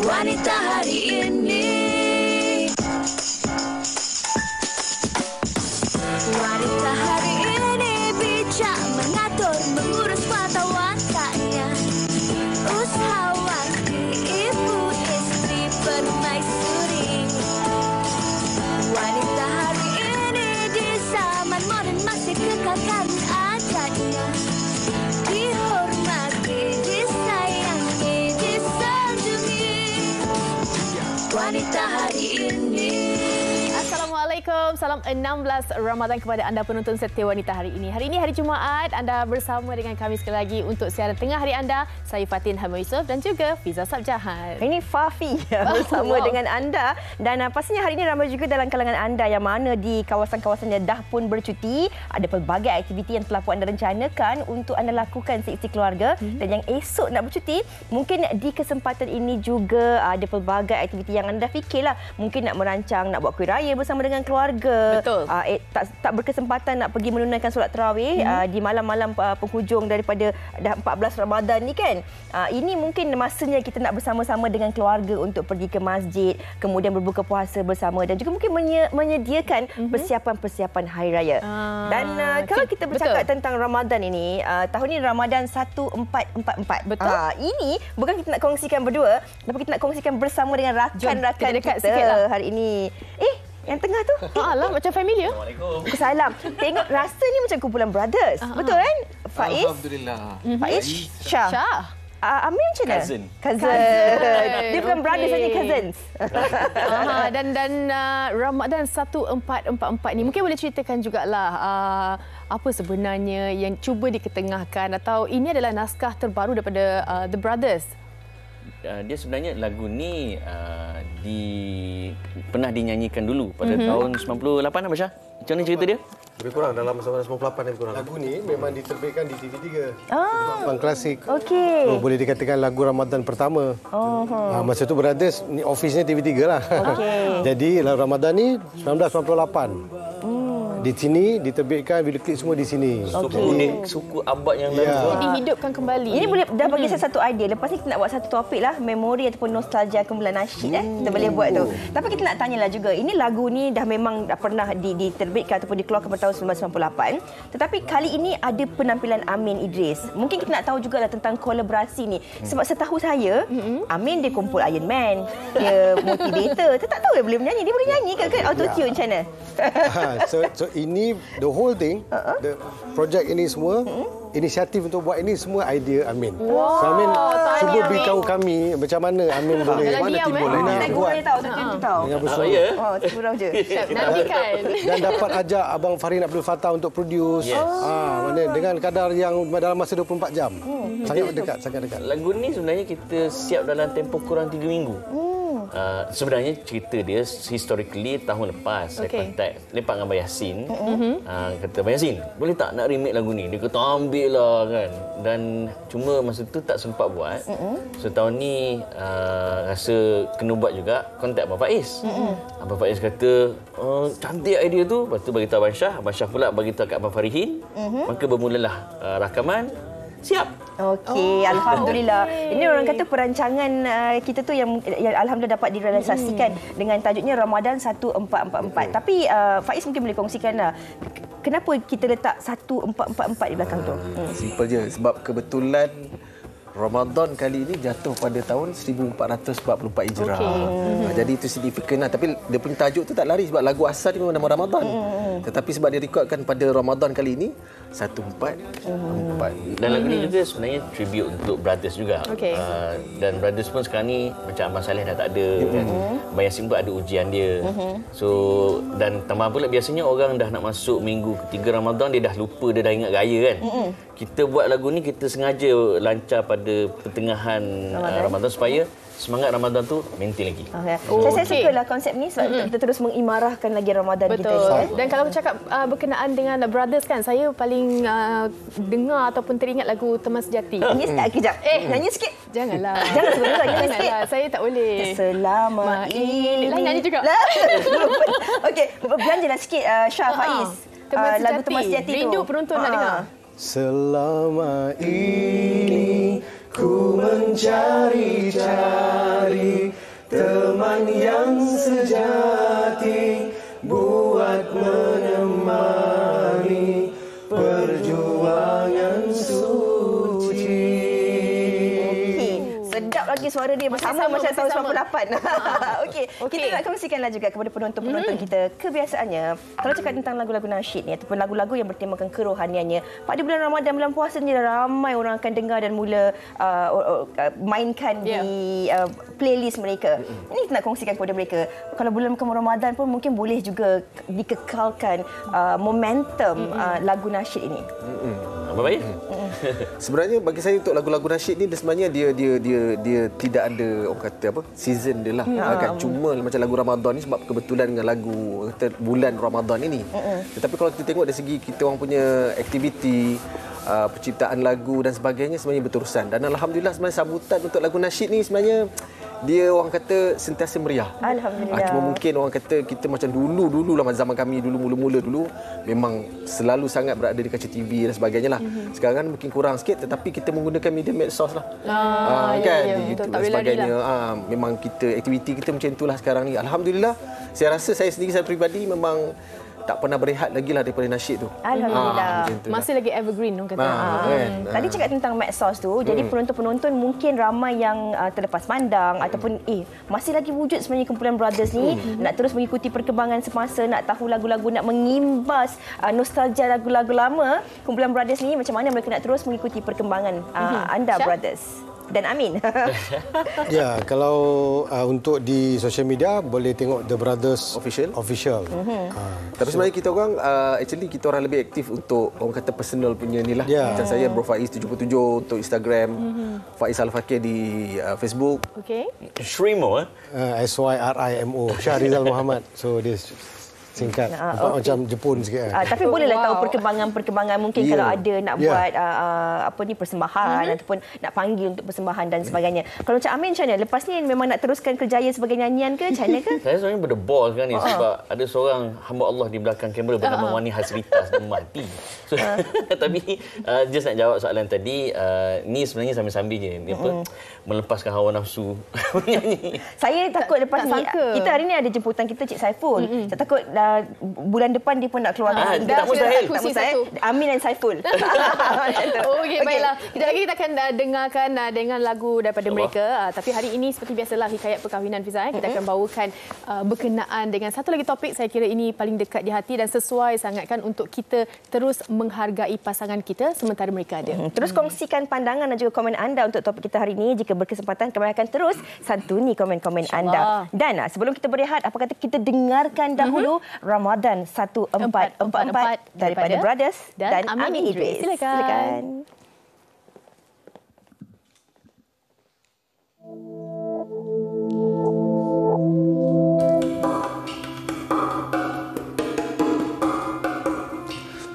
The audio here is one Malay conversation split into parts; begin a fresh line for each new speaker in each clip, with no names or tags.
Wanita hari ini. Wanita hari ini bijak mengatur, mengurus mata wantanya. Usahawan, ibu, istri, permaisuri. Wanita hari ini di zaman modern masih kekalkan adatnya. Dihormati, disayangi, disanjungi. Wanita hari ini.
Assalamualaikum, salam 16 Ramadan kepada anda penonton setia Wanita hari ini. Hari ini hari Jumaat, anda bersama dengan kami sekali lagi untuk siaran tengah hari anda. Saya Fatin Hamid Yusof dan juga Fiza Sabjahan.
Ini Fafi bersama dengan anda, dan pastinya hari ini ramai juga dalam kalangan anda yang mana di kawasan-kawasan yang dah pun bercuti. Ada pelbagai aktiviti yang telah pun anda rencanakan untuk anda lakukan seisi keluarga, dan yang esok nak bercuti, mungkin di kesempatan ini juga ada pelbagai aktiviti yang anda fikirlah. Mungkin nak merancang, nak buat kuih raya bersama dengan keluarga.
Betul.
Tak berkesempatan nak pergi menunaikan solat tarawih di malam-malam penghujung daripada dah 14 Ramadan ni kan. Ini mungkin masanya kita nak bersama-sama dengan keluarga untuk pergi ke masjid, kemudian berbuka puasa bersama dan juga mungkin menyediakan persiapan-persiapan hari raya. Dan kalau kita bercakap tentang Ramadan ini, tahun ini Ramadan 1444.
Betul.
Ini bukan kita nak kongsikan berdua, tapi kita nak kongsikan bersama dengan rakan-rakan kita hari ini. Yang tengah tu.
Alah, macam familiar.
Assalamualaikum.
Salam. Tengok rasa ni macam kumpulan brothers. Betul kan? Faiz,
Alhamdulillah.
Faiz, Syah. Amin macam mana? Cousin. Dia bukan brothers, ni cousins.
Dan Ramadan 1444 ni mungkin boleh ceritakan jugalah apa sebenarnya yang cuba diketengahkan, atau ini adalah naskah terbaru daripada The Brothers.
Dia sebenarnya lagu ni pernah dinyanyikan dulu pada tahun 98 apa Syah? Macam mana cerita dia?
Lebih kurang dalam 98 lebih kurang. Lagu ni memang diterbitkan di TV3. Bang klasik.
Okey.
Boleh dikatakan lagu Ramadan pertama. Masa tu Brothers ni office-nya TV3 lah. Jadi lagu Ramadan ni 1998. Di sini diterbitkan video klip semua di sini.
Suku abad yang lalu.
Jadi hidupkan kembali.
Ini boleh dah bagi saya satu idea. Lepas ni kita nak buat satu topik lah, memori ataupun nostalgia kumpulan nasyid. Kita boleh buat tu. Tapi kita nak tanyalah juga, ini lagu ni dah memang dah pernah diterbitkan ataupun dikeluarkan pada tahun 1998. Tetapi kali ini ada penampilan Amin Idris. Mungkin kita nak tahu jugalah tentang kolaborasi ni. Sebab setahu saya, Amin dia kumpul Iron Man, dia motivator. Saya tak tahu dia boleh menyanyi. Dia boleh nyanyi ke auto-tune macam mana?
So ini the whole thing, the project ini semua, inisiatif untuk buat ini semua idea Amin. So Amin cuba beritahu kami macam mana Amin boleh
timbul ini buat. Saya tahu.
Dengan bersuara.
Surau je.
Nantikan.
Dan dapat ajak Abang Farin Abdul Fattah untuk produce. Mana dengan kadar yang dalam masa 24 jam. Sangat dekat.
Lagu ni sebenarnya kita siap dalam tempoh kurang 3 minggu. Sebenarnya cerita dia historically tahun lepas saya kontak Lepak dengan Abang Yasin. Kata Abang Yasin, boleh tak nak remake lagu ni? Dia kata ambil lah kan. Dan cuma masa tu tak sempat buat. So tahun ni rasa kena buat juga, kontak Abang Faiz. Abang Faiz kata cantik idea tu. Lepas tu beritahu Abang Syah. Abang Syah pula beritahu kat Abang Farihin. Maka bermulalah rakaman. Siap.
Okey, alhamdulillah. Ini orang kata perancangan kita tu yang alhamdulillah dapat direalisasikan dengan tajuknya Ramadan 1444. Tapi Faiz mungkin boleh kongsikanlah kenapa kita letak 1444 di belakang tu.
Simple je, sebab kebetulan Ramadan kali ini jatuh pada tahun 1444 Hijrah. Jadi itu signifikan lah. Tapi dia punya tajuk tu tak lari sebab lagu asal dia memang nama Ramadan. Tetapi sebab dia rekodkan pada Ramadan kali ini 1444.
Dan lagu ni juga sebenarnya tribute untuk Brothers juga. Dan Brothers pun sekarang ni macam Abang Saleh dah tak ada. Kan? Abang Yasin pun ada ujian dia. So dan tambah pula biasanya orang dah nak masuk minggu ketiga Ramadan dia dah lupa, dia dah ingat raya kan. Kita buat lagu ni kita sengaja lancar pada pertengahan Ramadan supaya semangat Ramadan tu maintain lagi.
Saya sukalah konsep ni sebab kita terus mengimarahkan lagi Ramadan kita.
Betul. Dan kalau bercakap berkenaan dengan Brothers kan, saya paling dengar ataupun teringat lagu Teman Sejati.
Nyanyi sikit kejap. Nyanyi sikit.
Janganlah.
Jangan sebenarnya nyanyi sikit.
Saya tak boleh.
Selama ini.
Nyanyi juga.
Okey, belanjalah sikit Syah Faiz. Lagu Teman Sejati tu.
Rindu penonton nak dengar.
Selama ini ku mencari cara
mari teman yang sejati buat menemani perjuangan suci.
Sedap lagi suara dia bersama macam tahun 98. Okey, kita nak kongsikanlah juga kepada penonton-penonton kita. Kebiasaannya, kalau cakap tentang lagu-lagu nasyid ni ataupun lagu-lagu yang bertemakan kerohaniannya, pada bulan Ramadan, bulan puasa ni ramai orang akan dengar dan mula mainkan di playlist mereka. Ini kita nak kongsikan kepada mereka. Kalau bulan Ramadan pun mungkin boleh juga dikekalkan momentum lagu nasyid ini.
Apa baik?
Sebenarnya bagi saya untuk lagu-lagu nasyid ni sebenarnya dia tidak ada orang kata apa season dia lah. Kan cuma macam lagu Ramadan ni sebab kebetulan dengan lagu bulan Ramadan ini. Tetapi kalau kita tengok dari segi kita orang punya aktiviti penciptaan lagu dan sebagainya sebenarnya berterusan. Dan alhamdulillah sebenarnya sambutan untuk lagu nasyid ni sebenarnya dia orang kata sentiasa meriah.
Alhamdulillah.
Cuma mungkin orang kata kita macam dulu lah zaman kami mula-mula dulu memang selalu sangat berada di kaca TV dan sebagainya lah. Sekarang mungkin kurang sikit tetapi kita menggunakan media medsos lah. Kan di YouTube dan sebagainya. Memang kita aktiviti kita macam itulah sekarang ni. Alhamdulillah saya rasa saya sendiri saya peribadi memang tak pernah berehat lagi lah daripada nasyid tu.
Alhamdulillah.
Masih lagi evergreen orang kata.
Tadi cakap tentang medsos tu, jadi penonton-penonton mungkin ramai yang terlepas pandang ataupun masih lagi wujud sebenarnya kumpulan Brothers ni, nak terus mengikuti perkembangan semasa, nak tahu lagu-lagu, nak mengimbas nostalgia lagu-lagu lama kumpulan Brothers ni, macam mana mereka nak terus mengikuti perkembangan anda Brothers dan Amin?
Ya, kalau untuk di social media boleh tengok The Brothers Official.
Tapi sebenarnya kita orang actually kita orang lebih aktif untuk orang kata personal punya ni lah. Macam saya Bro Faiz 77 untuk Instagram, Faiz Al-Fakir di Facebook.
Okey.
Shrimo
SYRIMO, Syahrizal Muhammad. So dia singkat, macam Jepun sikit.
Tapi bolehlah tahu perkembangan mungkin kalau ada nak buat persembahan ataupun nak panggil untuk persembahan dan sebagainya. Kalau macam Amin macam mana? Lepas ni memang nak teruskan kerjaya sebagai nyanyian ke? Macam mana ke?
Saya sebenarnya berdebol sekarang ni sebab ada seorang hamba Allah di belakang kamera bernama Wani Hasrita sedang mati. So, tapi just nak jawab soalan tadi, ni sebenarnya sambil-sambil je. Ni apa? Melepaskan hawa nafsu menyanyi.
Saya takut lepas ni, kita hari ni ada jemputan kita Cik Saiful. Saya takut bulan depan dia pun nak keluar.
Tak mustahil.
Amin dan Saiful.
Okey, baiklah. Kita lagi kita akan dengarkan dengan lagu daripada mereka. Tapi hari ini seperti biasalah hikayat perkahwinan Fiza. Kita akan bawakan berkenaan dengan satu lagi topik. Saya kira ini paling dekat di hati dan sesuai sangat kan untuk kita terus menghargai pasangan kita sementara mereka ada.
Terus kongsikan pandangan dan juga komen anda untuk topik kita hari ini. Jika berkesempatan kami akan terus santuni komen-komen anda. Dan sebelum kita berehat, apa kata kita dengarkan dahulu Ramadan 1444 daripada Brothers dan Amin Idris. Silakan.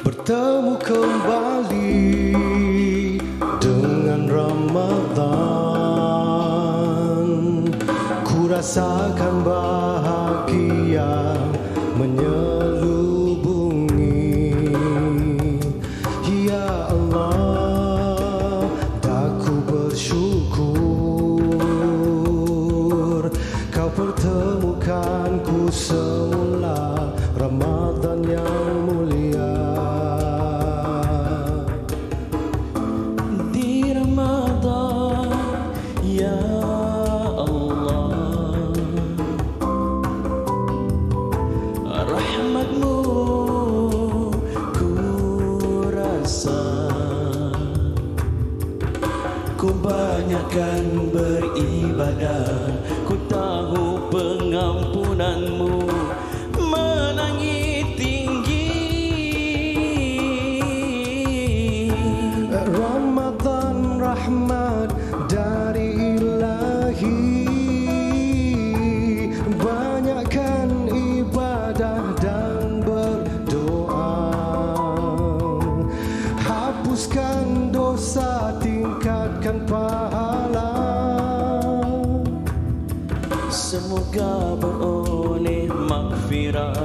Bertemu kembali dengan Ramadan, ku rasakan bahagia menyelubungi. Ya Allah, aku bersyukur kau pertemukanku semula Ramadan yang mulia. Di Ramadan, ya Allah, rahmatmu ku rasa, ku banyakkan beribadah, ku tahu pengampunanmu menangis tinggi. Ramadan rahmat dari Ilahi, banyakkan ibadah dan berdoa, hapuskan dosa, tingkatkan pahala, semoga beroleh maghfirah,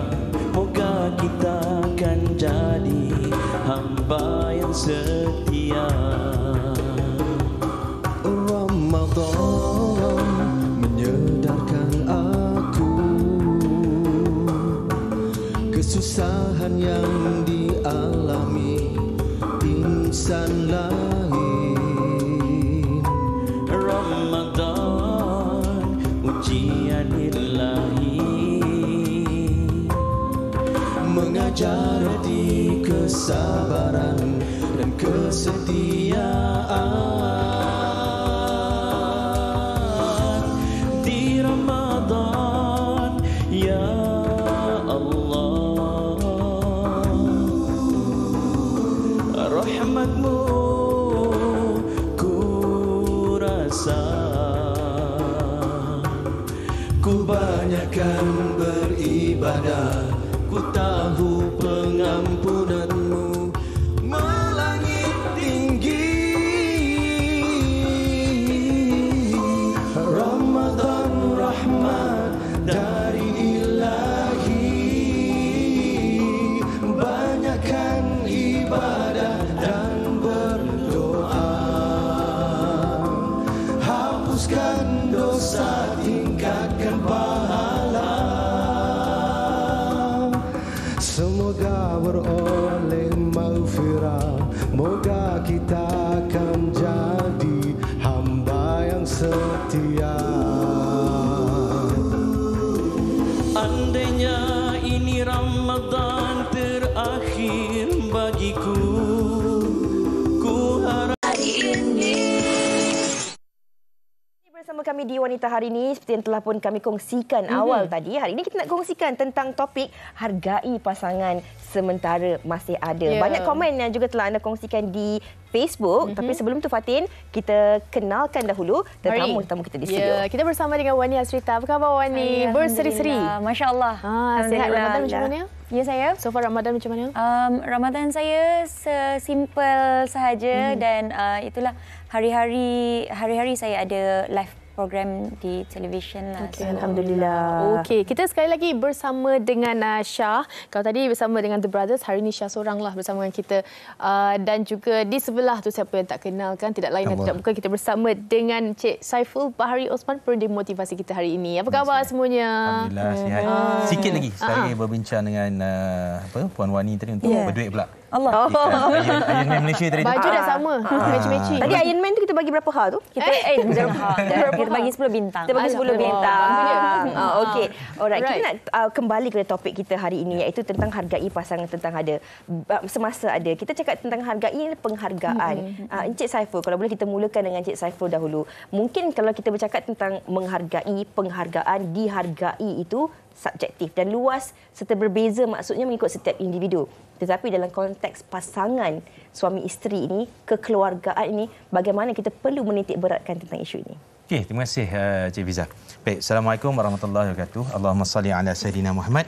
moga kita akan jadi hamba yang setia. Ramadan kesabaran dan kesetiaan di Ramadan, ya Allah. Rahmat-Mu ku rasa, ku banyakkan beribadah, ku tahu pengampunan-Mu melangit tinggi. Ramadan rahmat dari Ilahi, banyakkan ibadah dan berdoa, hapuskan dosa, tingkatkan pahala. Semoga beroleh maghfirah, moga kita akan jadi hamba yang setia. Andainya ini Ramadan terakhir bagiku, ku harap
Bersama kami di Wanita Hari ini, seperti yang telah pun kami kongsikan awal tadi, hari ini kita nak kongsikan tentang topik hargai pasangan sementara masih ada. Banyak komen yang juga telah anda kongsikan di Facebook. Tapi sebelum tu Fatin, kita kenalkan dahulu tetamu-tetamu kita di studio.
Kita bersama dengan Wani Hasrita. Apa khabar Wani? Berseri-seri.
Masya Allah.
Sihat. Ramadan macam mana?
Ya saya.
So far Ramadan macam mana?
Ramadan saya simple sahaja dan itulah hari-hari saya ada live program di televisyen lah.
Okay, Alhamdulillah.
Okey, kita sekali lagi bersama dengan Syah. Kalau tadi bersama dengan The Brothers, hari ini Syah seoranglah bersama dengan kita. Dan juga di sebelah tu siapa yang tak kenal kan, tidak lain dan tidak bukan, kita bersama dengan Cik Saiful Bahari Osman, penerim motivasi kita hari ini. Apa khabar semuanya?
Alhamdulillah sihat. Sikit lagi saya berbincang dengan Puan Wani tadi untuk berduit pula.
Allah.
Iron Man Malaysia tadi.
Baju dah sama. Match-matching.
Tadi Iron Man tu kita bagi berapa ha tu?
Kita bagi 10 bintang.
Kita bagi 10 bintang. Okey. Alright, kita nak kembali ke topik kita hari ini, iaitu tentang hargai pasangan, tentang ada semasa ada. Kita cakap tentang hargai penghargaan. Encik Saiful, kalau boleh kita mulakan dengan Encik Saiful dahulu. Mungkin kalau kita bercakap tentang menghargai, penghargaan, dihargai itu subjektif dan luas serta berbeza maksudnya mengikut setiap individu. Tetapi dalam konteks pasangan suami isteri ini, kekeluargaan ini, bagaimana kita perlu menitik beratkan tentang isu ini?
Okey, terima kasih Cik Fiza. Baik, Assalamualaikum warahmatullahi wabarakatuh. Allahumma salli ala Sayyidina Muhammad.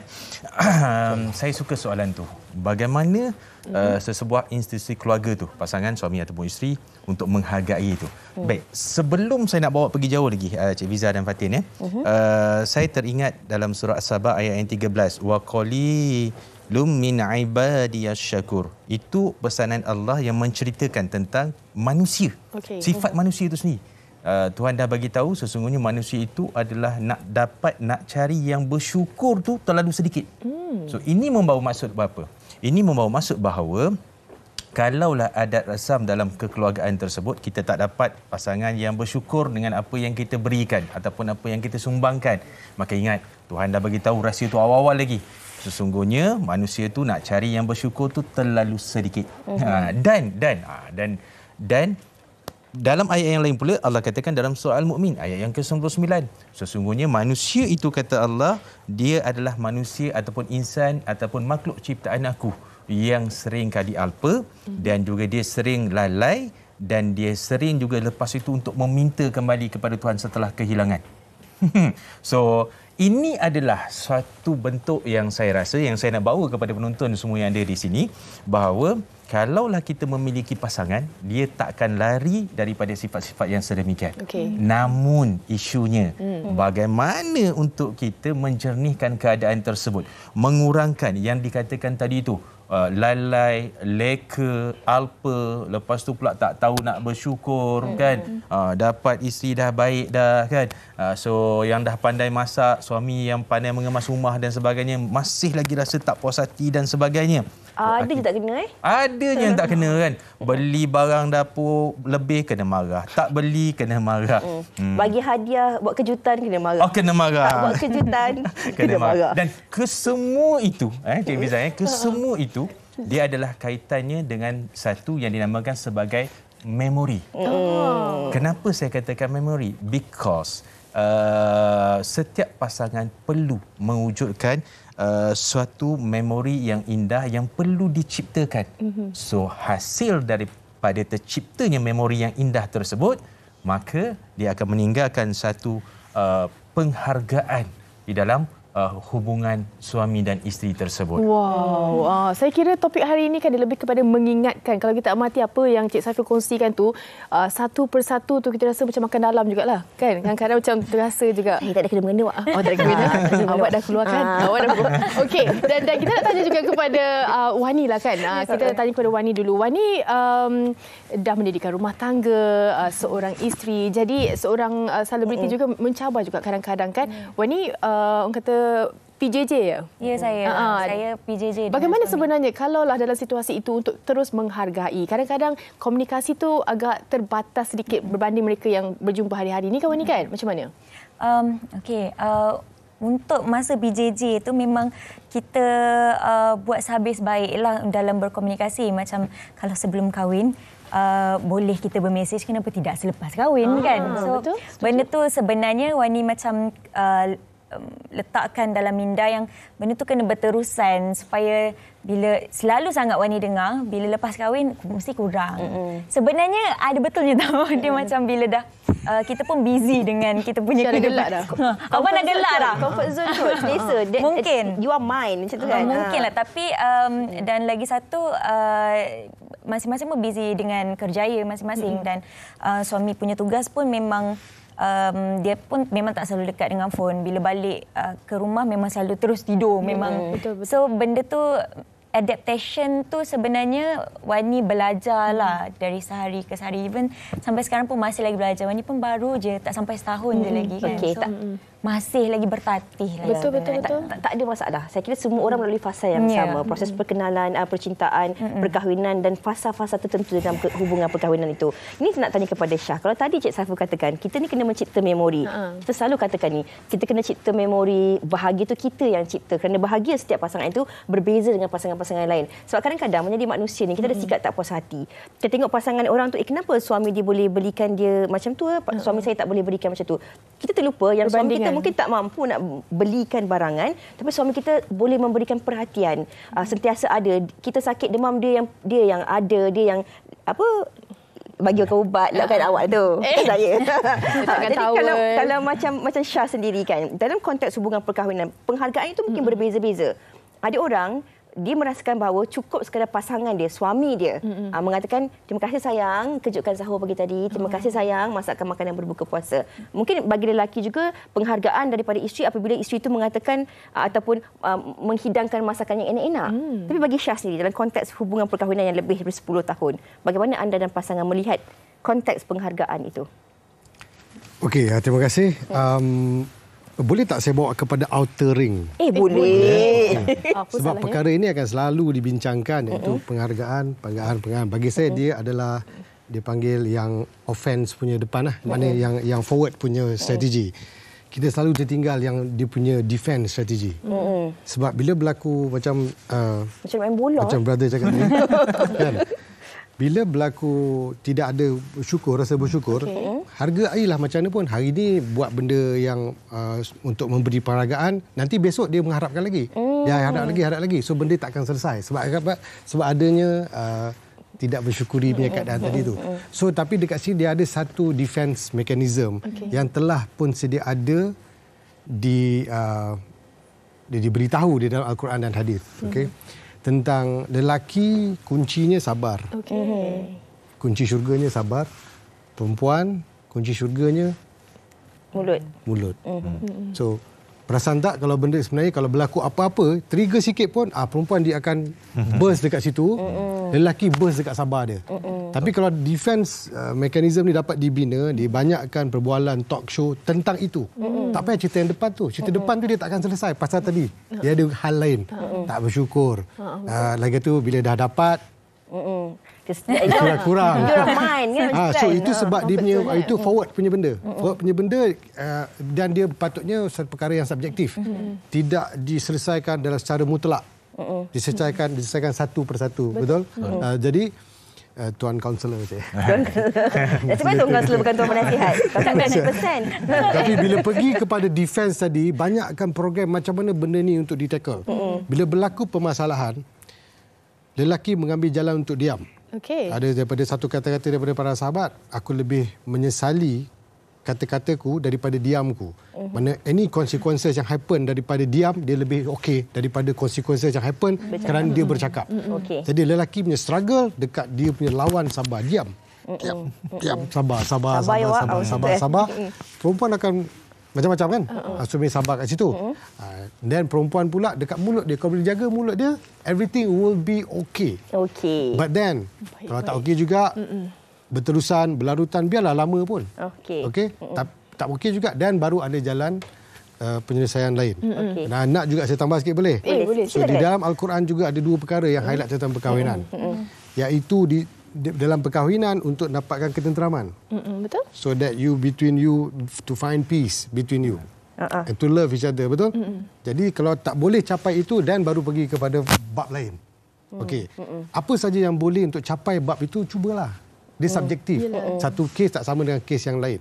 Saya suka soalan tu. Bagaimana sesebuah institusi keluarga tu, pasangan suami ataupun isteri, untuk menghargai itu. Baik, sebelum saya nak bawa pergi jauh lagi Cik Fiza dan Fatin saya teringat dalam surah As-Sabah ayat yang 13, wa qalilum min ibadiyasyakur. Itu pesanan Allah yang menceritakan tentang manusia. Sifat manusia itu sendiri. Tuhan dah bagi tahu sesungguhnya manusia itu adalah nak cari yang bersyukur tu terlalu sedikit. So ini membawa maksud apa? Ini membawa maksud bahawa kalaulah adat rasam dalam kekeluargaan tersebut kita tak dapat pasangan yang bersyukur dengan apa yang kita berikan ataupun apa yang kita sumbangkan, maka ingat Tuhan dah bagi tahu rahsia tu awal-awal lagi. Sesungguhnya manusia tu nak cari yang bersyukur tu terlalu sedikit. Dan dalam ayat yang lain pula Allah katakan dalam surah Al-Mu'min ayat yang ke-99, sesungguhnya manusia itu kata Allah, dia adalah manusia ataupun insan ataupun makhluk ciptaan aku yang sering kali alpa dan juga dia sering lalai dan dia sering juga lepas itu untuk meminta kembali kepada Tuhan setelah kehilangan. So ini adalah satu bentuk yang saya rasa yang saya nak bawa kepada penonton semua yang ada di sini, bahawa kalaulah kita memiliki pasangan, dia takkan lari daripada sifat-sifat yang sedemikian. Namun isunya bagaimana untuk kita menjernihkan keadaan tersebut, mengurangkan yang dikatakan tadi itu, lalai, leka, alpa, lepas tu pula tak tahu nak bersyukur kan. Dapat isteri dah baik dah kan. So yang dah pandai masak, suami yang pandai mengemas rumah dan sebagainya, masih lagi rasa tak puas hati dan sebagainya.
Ada je tak kena
Ada je yang tak kena kan. Beli barang dapur lebih kena marah, tak beli kena marah.
Bagi hadiah, buat kejutan kena marah.
Kena marah.
Tak buat kejutan kena marah.
Dan kesemua itu, Cik Fiza, kesemua itu Dia adalah kaitannya dengan satu yang dinamakan sebagai memori. Kenapa saya katakan memori? Because setiap pasangan perlu mewujudkan suatu memori yang indah yang perlu diciptakan. So hasil daripada terciptanya memori yang indah tersebut, maka dia akan meninggalkan satu penghargaan di dalam hubungan suami dan isteri tersebut.
Wow, saya kira topik hari ini kan dia lebih kepada mengingatkan. Kalau kita amati apa yang Cik Saiful kongsikan tu, satu persatu tu kita rasa macam makan dalam jugalah, kan? Kadang-kadang macam terasa juga.
Tak ada kena-mengena, Wak.
Oh, tak ada kena. Awak dah keluarkan. Awak dah keluar. Okey, dan kita nak tanya juga kepada Wani lah kan. Kita tanya kepada Wani dulu. Wani dah mendirikan rumah tangga, seorang isteri. Jadi seorang selebriti juga mencabar juga kadang-kadang kan. Wani orang kata PJJ ya?
Ya, saya. Saya PJJ.
Bagaimana sebenarnya kalaulah dalam situasi itu untuk terus menghargai? Kadang-kadang komunikasi tu agak terbatas sedikit berbanding mereka yang berjumpa hari-hari ni, kawan ni kan? Macam mana?
Okey. Untuk masa PJJ itu memang kita buat sehabis baiklah dalam berkomunikasi. Macam kalau sebelum kahwin, boleh kita bermesej, kenapa tidak selepas kahwin kan? So betul? Benda tu sebenarnya Wani macam letakkan dalam minda yang benda tu kena berterusan supaya bila selalu sangat Wani dengar bila lepas kahwin mesti kurang. Sebenarnya ada betulnya tahu dia macam bila dah kita pun busy dengan kita punya kehidupan. Abang nak gelak dah.
Comfort zone tu, selesa.
Mungkin.
You are mine macam tu kan?
Mungkinlah, tapi dan lagi satu masing-masing pun busy dengan kerjaya masing-masing dan suami punya tugas pun memang dia pun memang tak selalu dekat dengan phone. Bila balik ke rumah memang selalu terus tidur. Memang
betul.
So benda tu adaptation tu sebenarnya Wani belajarlah dari sehari ke sehari. Even sampai sekarang pun masih lagi belajar. Wani pun baru je, tak sampai setahun je lagi kan.
Okay,
so, masih lagi bertatih lah.
Betul.
Tak ada masalah. Saya kira semua orang melalui fasa yang sama. Proses perkenalan, percintaan, perkahwinan dan fasa-fasa tertentu dalam hubungan perkahwinan itu. Ini nak tanya kepada Syah. Kalau tadi Cik Saiful katakan, kita ni kena mencipta memori. Kita selalu katakan ni, kita kena cipta memori. Bahagia tu kita yang cipta. Kerana bahagia setiap pasangan itu berbeza dengan pasangan-pasangan lain. Sebab kadang-kadang menjadi manusia ni, kita ada sikap tak puas hati. Kita tengok pasangan orang tu, kenapa suami dia boleh belikan dia macam tu, suami saya tak boleh berikan macam tu. Kita terlupa yang suami kita mungkin tak mampu nak belikan barangan, tapi suami kita boleh memberikan perhatian. Sentiasa ada. Kita sakit demam, dia yang ada, dia yang bagi ubat lah kan awak tu. Saya. Jadi kalau macam Syah sendiri kan, dalam konteks hubungan perkahwinan, penghargaan itu mungkin berbeza-beza. Ada orang dia merasakan bahawa cukup sekadar pasangan dia, suami dia mengatakan, terima kasih sayang kejutkan sahur pagi tadi, terima kasih sayang masakkan makanan berbuka puasa. Mungkin bagi lelaki juga penghargaan daripada isteri apabila isteri itu mengatakan ataupun menghidangkan masakan yang enak-enak. Tapi bagi Syah sendiri dalam konteks hubungan perkahwinan yang lebih dari 10 tahun, bagaimana anda dan pasangan melihat konteks penghargaan itu?
Okey, terima kasih. Boleh tak saya bawa kepada outer ring?
Boleh.
Sebab perkara ini akan selalu dibincangkan, iaitu penghargaan. Bagi saya dia adalah dipanggil yang offense punya depan lah. Mana yang forward punya strategi. Kita selalu tertinggal yang dia punya defense strategi. Sebab bila berlaku macam
main bola.
Macam brother cakap tadi. Kan? Bila berlaku tidak ada rasa bersyukur, harga airlah macam mana pun. Hari ni buat benda yang untuk memberi penghargaan, nanti besok dia mengharapkan lagi. Dia harap lagi. So benda tak akan selesai. Sebab adanya tidak bersyukuri punya keadaan tadi tu. So tapi dekat sini dia ada satu defense mechanism yang telah pun sedia ada diberitahu di dalam Al-Quran dan hadis. Okey. Tentang lelaki kuncinya sabar. Kunci syurganya sabar. Perempuan kunci syurganya mulut. So perasan tak kalau benda sebenarnya kalau berlaku apa-apa, trigger sikit pun perempuan dia akan burst dekat situ, lelaki burst dekat sabar dia. Tapi kalau defense mechanism ni dapat dibina, dibanyakkan perbualan talk show tentang itu. Tak payah cerita yang depan tu. Cerita depan tu dia tak akan selesai pasal tadi. Dia ada hal lain. Tak bersyukur. Lagi tu bila dah dapat kurang. So itu sebab dia punya itu forward punya benda. Forward punya benda dan dia patutnya satu perkara yang subjektif. Tidak diselesaikan dalam secara mutlak. Diselesaikan satu persatu. Betul? Jadi Tuan Kaunselor je.
Nasib baik Tuan Kaunselor bukan Tuan Penasihat. Kakak 100%.
Tapi bila pergi kepada defense tadi, banyakkan program macam mana benda ni untuk di-tackle. Bila berlaku permasalahan, lelaki mengambil jalan untuk diam.
Okey.
Ada daripada satu kata-kata daripada para sahabat, aku lebih menyesali kata-kataku daripada diamku. Mana any consequences yang happen daripada diam, dia lebih okey daripada consequences yang happen kerana dia bercakap. Jadi lelaki punya struggle dekat dia punya lawan sabar, diam. Diam, sabar. Perempuan akan macam-macam kan? Suami sabar kat situ. Dan perempuan pula dekat mulut dia, kalau boleh jaga mulut dia, everything will be okay. But then, kalau tak okay juga, berterusan, berlarutan, biarlah lama pun. Okey. Tak okey juga, dan baru ada jalan penyelesaian lain. Nak juga saya tambah sikit boleh?
Boleh.
So di dalam Al-Quran juga ada dua perkara yang highlight tentang perkahwinan. Iaitu dalam perkahwinan untuk dapatkan ketenteraman.
Betul.
So that between you to find peace between you. And to love each other, betul? Jadi kalau tak boleh capai itu, dan baru pergi kepada bab lain. Okey. Apa saja yang boleh untuk capai bab itu, cubalah. Dia subjektif. Satu kes tak sama dengan kes yang lain.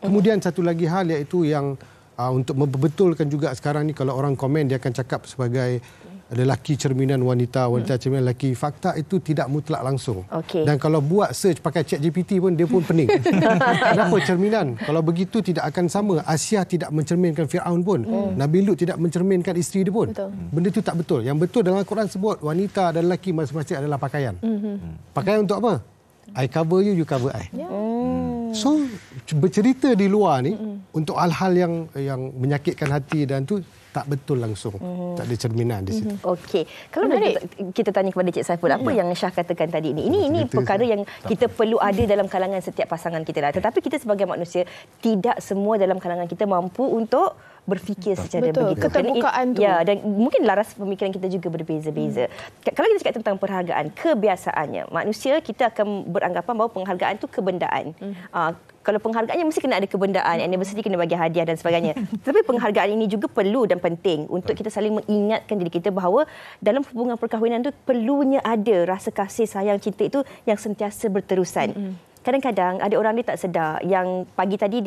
Kemudian satu lagi hal iaitu yang untuk membetulkan juga sekarang ni, kalau orang komen dia akan cakap sebagai lelaki cerminan wanita, wanita cerminan lelaki. Fakta itu tidak mutlak langsung. Dan kalau buat search pakai ChatGPT pun dia pun pening. Kenapa cerminan? Kalau begitu tidak akan sama. Asia tidak mencerminkan Firaun pun. Nabi Lut tidak mencerminkan isteri dia pun. Benda itu tak betul. Yang betul dalam Al-Quran sebut wanita dan lelaki masing-masing adalah pakaian. Pakaian untuk apa? I cover you, you cover I. So bercerita di luar ni untuk hal-hal yang menyakitkan hati dan tu tak betul langsung. Tak ada cerminan di situ.
Okey. Kalau kita tanya kepada Cik Saiful, apa yang Syah katakan tadi ni? Ini perkara yang kita perlu ada dalam kalangan setiap pasangan kita lah. Tetapi kita sebagai manusia, tidak semua dalam kalangan kita mampu untuk berfikir secara begitu.
Keterbukaan tu.
Ya, dan mungkin laras pemikiran kita juga berbeza-beza. Kalau kita cakap tentang penghargaan, kebiasaannya, manusia kita akan beranggapan bahawa penghargaan itu kebendaan. Kalau penghargaannya mesti kena ada kebendaan, anniversary kena bagi hadiah dan sebagainya. Tapi penghargaan ini juga perlu dan penting untuk kita saling mengingatkan diri kita bahawa dalam hubungan perkahwinan itu perlunya ada rasa kasih, sayang, cinta itu yang sentiasa berterusan. Kadang-kadang ada orang dia tak sedar yang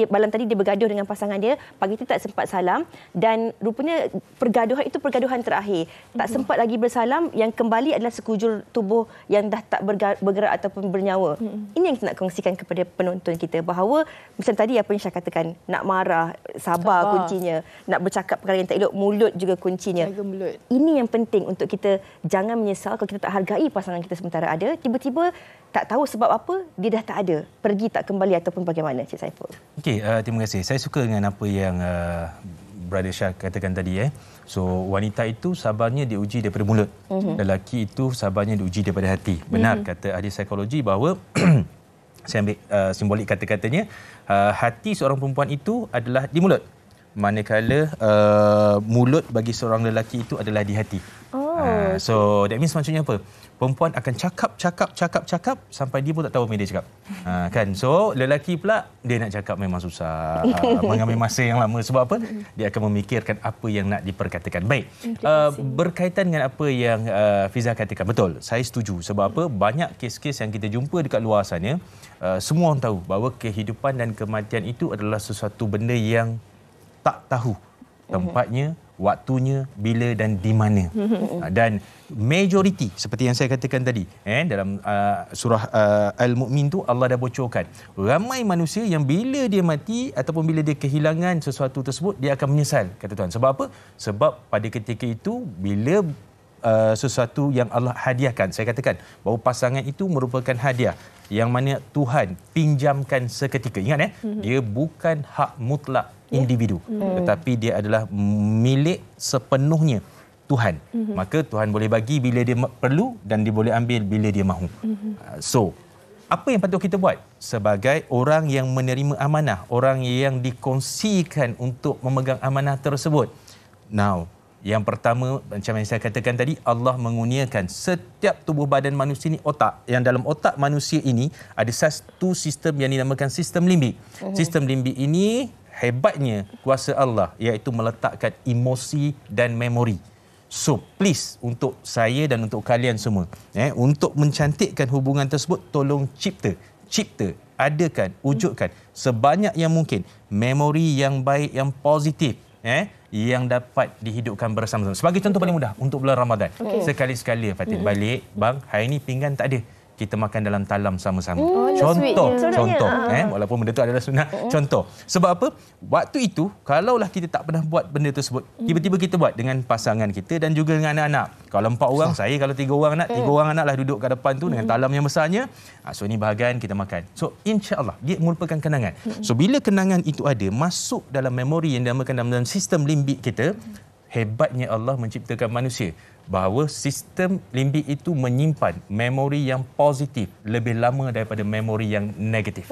malam tadi dia bergaduh dengan pasangan dia, pagi tu tak sempat salam, dan rupanya pergaduhan itu pergaduhan terakhir. Tak sempat lagi bersalam, yang kembali adalah sekujur tubuh yang dah tak bergerak ataupun bernyawa. Ini yang kita nak kongsikan kepada penonton kita bahawa macam tadi apa yang saya katakan, nak marah, sabar kuncinya, nak bercakap perkara yang tak elok, mulut juga kuncinya. Ini yang penting untuk kita jangan menyesal kalau kita tak hargai pasangan kita sementara ada, tiba-tiba tak tahu sebab apa dia dah tak ada, pergi tak kembali ataupun bagaimana, Cik Saiful? Okey,
terima kasih. Saya suka dengan apa yang Brother Syah katakan tadi. So wanita itu sabarnya diuji daripada mulut, lelaki itu sabarnya diuji daripada hati. Benar kata ahli psikologi bahawa saya ambil simbolik kata-katanya, hati seorang perempuan itu adalah di mulut, manakala mulut bagi seorang lelaki itu adalah di hati. So that means maksudnya apa? Perempuan akan cakap sampai dia pun tak tahu apa yang dia cakap. Kan? So lelaki pula dia nak cakap memang susah, mengambil masa yang lama. Sebab apa? Dia akan memikirkan apa yang nak diperkatakan. Baik. Berkaitan dengan apa yang Fiza katakan, betul. Saya setuju. Sebab apa? Banyak kes-kes yang kita jumpa dekat luar sana, semua orang tahu bahawa kehidupan dan kematian itu adalah sesuatu benda yang tak tahu tempatnya, waktunya, bila dan di mana. Dan majoriti seperti yang saya katakan tadi, dalam surah Al-Mu'min tu Allah dah bocorkan, ramai manusia yang bila dia mati ataupun bila dia kehilangan sesuatu tersebut, dia akan menyesal, kata Tuhan. Sebab apa? Sebab pada ketika itu bila sesuatu yang Allah hadiahkan, saya katakan bahawa pasangan itu merupakan hadiah yang mana Tuhan pinjamkan seketika. Ingat dia bukan hak mutlak individu, tetapi dia adalah milik sepenuhnya Tuhan. Maka Tuhan boleh bagi bila dia perlu dan dia boleh ambil bila dia mahu. So, apa yang patut kita buat sebagai orang yang menerima amanah, orang yang dikongsikan untuk memegang amanah tersebut? Now, yang pertama, macam yang saya katakan tadi, Allah mengurniakan setiap tubuh badan manusia ini otak. Yang dalam otak manusia ini ada satu sistem yang dinamakan sistem limbik. Sistem limbik ini hebatnya kuasa Allah, iaitu meletakkan emosi dan memori. So please untuk saya dan untuk kalian semua, untuk mencantikkan hubungan tersebut, tolong cipta, adakan, wujudkan sebanyak yang mungkin memori yang baik, yang positif, yang dapat dihidupkan bersama-sama. Sebagai contoh paling mudah untuk bulan Ramadan. Sekali-sekala Fatin balik, bang, hari ni pinggan tak ada. Kita makan dalam talam sama-sama. Contoh. Walaupun benda tu adalah sunnah. Contoh. Sebab apa? Waktu itu, kalaulah kita tak pernah buat benda tersebut, tiba-tiba kita buat dengan pasangan kita dan juga dengan anak-anak. Kalau 4 orang, saya kalau 3 orang anak, 3 orang anak lah duduk kat depan tu dengan talam yang besarnya. So, ni bahagian kita makan. So, insya-Allah, dia merupakan kenangan. So, bila kenangan itu ada, masuk dalam memori yang dinamakan dalam sistem limbik kita, hebatnya Allah menciptakan manusia. Bahawa sistem limbik itu menyimpan memori yang positif lebih lama daripada memori yang negatif.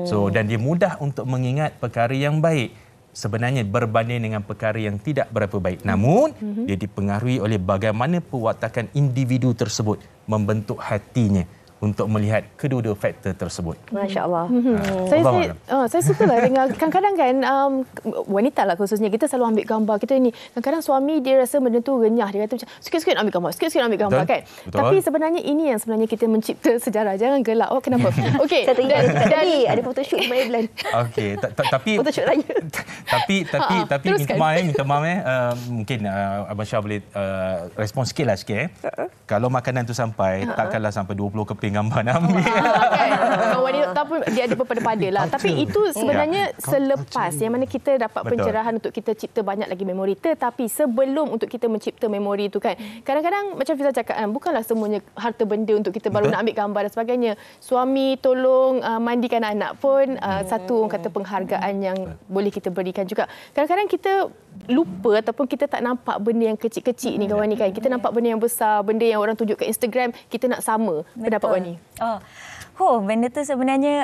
So, dan dia mudah untuk mengingat perkara yang baik sebenarnya berbanding dengan perkara yang tidak berapa baik. Namun, dia dipengaruhi oleh bagaimana perwatakan individu tersebut membentuk hatinya untuk melihat kedua-dua faktor tersebut.
Masya Allah.
Saya sukalah dengar. Kadang-kadang kan wanita lah khususnya, kita selalu ambil gambar kita ni. Kadang-kadang suami dia rasa benda tu renyah, dia kata macam sikit-sikit ambil gambar, kan.
Betul.
Tapi sebenarnya ini yang sebenarnya kita mencipta sejarah. Jangan gelak. Oh, kenapa? Okey.
Saya teringat tadi ada photoshoot Maya Blan.
Okey, tapi
photoshoot raya.
Tapi minta maaf mungkin Abang Syah boleh respon sikitlah sikit. Kalau makanan tu sampai, takkanlah sampai 20 keping gambar nak ambil.
Wanita pun dia ada pada lah. Tapi itu sebenarnya selepas yang mana kita dapat pencerahan untuk kita cipta banyak lagi memori. Tetapi sebelum untuk kita mencipta memori itu kan, kadang-kadang macam Fiza cakap, bukanlah semuanya harta benda untuk kita baru nak ambil gambar dan sebagainya. Suami tolong mandikan anak pun satu orang kata penghargaan yang boleh kita berikan juga. Kadang-kadang kita lupa ataupun kita tak nampak benda yang kecil-kecil ni kawan ni kan. Kita nampak benda yang besar, benda yang orang tunjuk kat Instagram, kita nak sama. Pendapat Wani?
Benda tu sebenarnya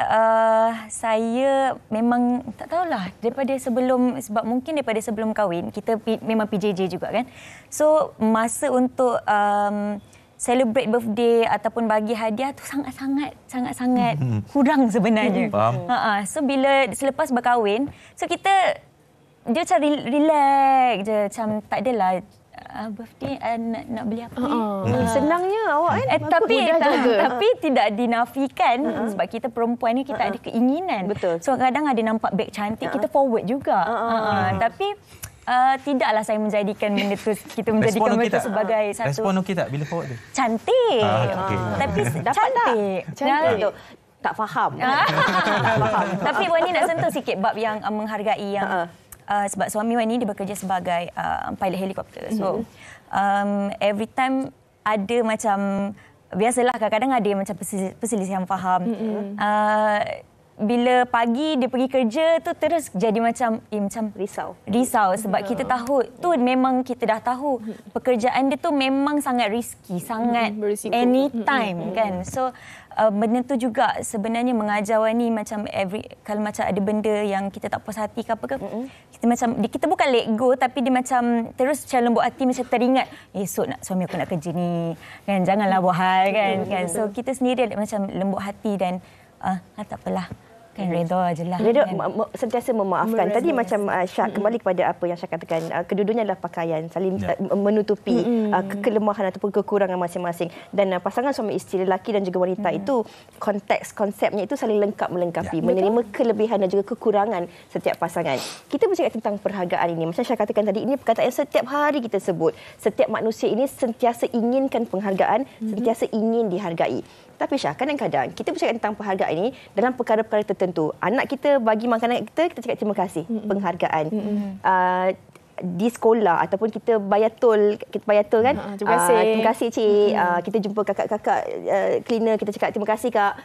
saya memang tak tahulah daripada sebelum, sebab mungkin daripada sebelum kahwin kita memang PJJ juga kan. So masa untuk celebrate birthday ataupun bagi hadiah tu sangat-sangat kurang sebenarnya. So bila selepas berkahwin, so kita dia macam relax je, macam tak adalah birthday nak beli apa ni?
Senangnya awak kan.
Tapi tidak dinafikan sebab kita perempuan ni kita ada keinginan.
Betul.
So kadang ada nampak beg cantik kita forward juga. Tapi tidaklah saya menjadikan benda tu, kita menjadikan benda tu sebagai satu.
Respon okey tak bila forward dia?
Cantik. Tapi cantik.
Cantik. Tak faham.
Tapi Wani nak sentuh sikit bab yang menghargai yang sebab suami Wani dia bekerja sebagai pilot helikopter. So every time ada macam, biasalah kadang-kadang ada macam perselisihan faham. Bila pagi dia pergi kerja tu terus jadi macam risau sebab kita tahu tu, memang kita dah tahu pekerjaan dia tu memang sangat risky, sangat anytime kan. So benda tu juga sebenarnya mengajar Wani macam kalau macam ada benda yang kita tak puas hati ke apa ke, kita bukan let go, tapi dia macam terus macam lembut hati, macam teringat esok suami aku nak kerja ni kan, janganlah buat hal kan. So kita sendiri macam lembut hati dan tak apalah kan, redha je lah.
Redha, sentiasa memaafkan. Tadi macam Syah, kembali kepada apa yang Syah katakan, kedua-duanya adalah pakaian, saling menutupi kelemahan ataupun kekurangan masing-masing. Dan pasangan suami isteri, lelaki dan juga wanita itu konsepnya itu saling melengkapi, menerima kelebihan dan juga kekurangan setiap pasangan. Kita bercakap tentang perhargaan ini. Macam Syah katakan tadi, ini perkataan yang setiap hari kita sebut. Setiap manusia ini sentiasa inginkan penghargaan, sentiasa ingin dihargai. Tapi Syah, kadang-kadang kita bercakap tentang penghargaan ini dalam perkara-perkara tertentu. Anak kita bagi makanan kita cakap terima kasih, penghargaan. Di sekolah ataupun kita bayar tol kan. Terima kasih cik. Kita jumpa kakak-kakak cleaner, kita cakap terima kasih kak.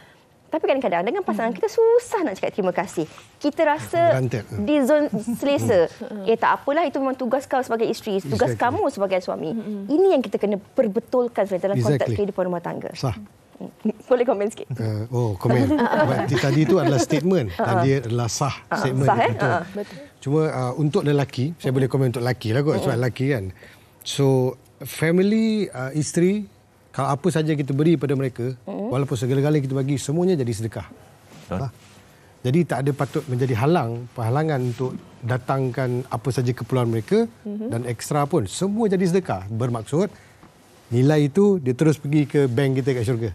Tapi kadang-kadang dengan pasangan kita susah nak cakap terima kasih. Kita rasa di zon selesa. Tak apalah, itu memang tugas kau sebagai isteri, tugas kamu sebagai suami. Ini yang kita kena perbetulkan dalam konteks kehidupan rumah tangga.
Sah.
Boleh komen sikit?
Komen. Tadi itu adalah statement. Tadi adalah sah statement.
Sah,
betul. Cuma untuk lelaki, saya boleh komen untuk lelaki lah kot, sebab lelaki kan. So, family, isteri, kalau apa saja kita beri pada mereka, walaupun segala-galanya kita bagi, semuanya jadi sedekah. Jadi tak ada patut menjadi penghalangan untuk datangkan apa saja keperluan mereka dan ekstra pun. Semua jadi sedekah. Bermaksud nilai itu dia terus pergi ke bank kita kat syurga.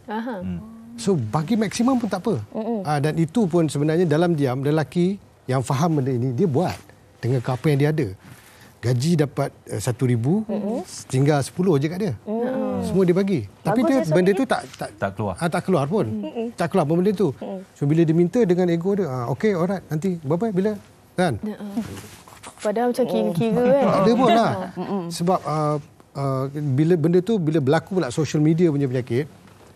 So bagi maksimum pun tak apa. Dan itu pun sebenarnya dalam diam lelaki yang faham benda ini dia buat dengan apa yang dia ada. Gaji dapat 1,000, tinggal 10 je kat dia. Semua dia bagi. Tapi dia benda tu tak
keluar.
Tak keluar pun. Tak keluar pun benda tu. So bila dia minta dengan ego dia, okey, alright, nanti berapa bila? Kan?
Padahal macam kira-kira kan.
Tak ada pun lah. Sebab bila benda tu bila berlaku pula social media punya penyakit,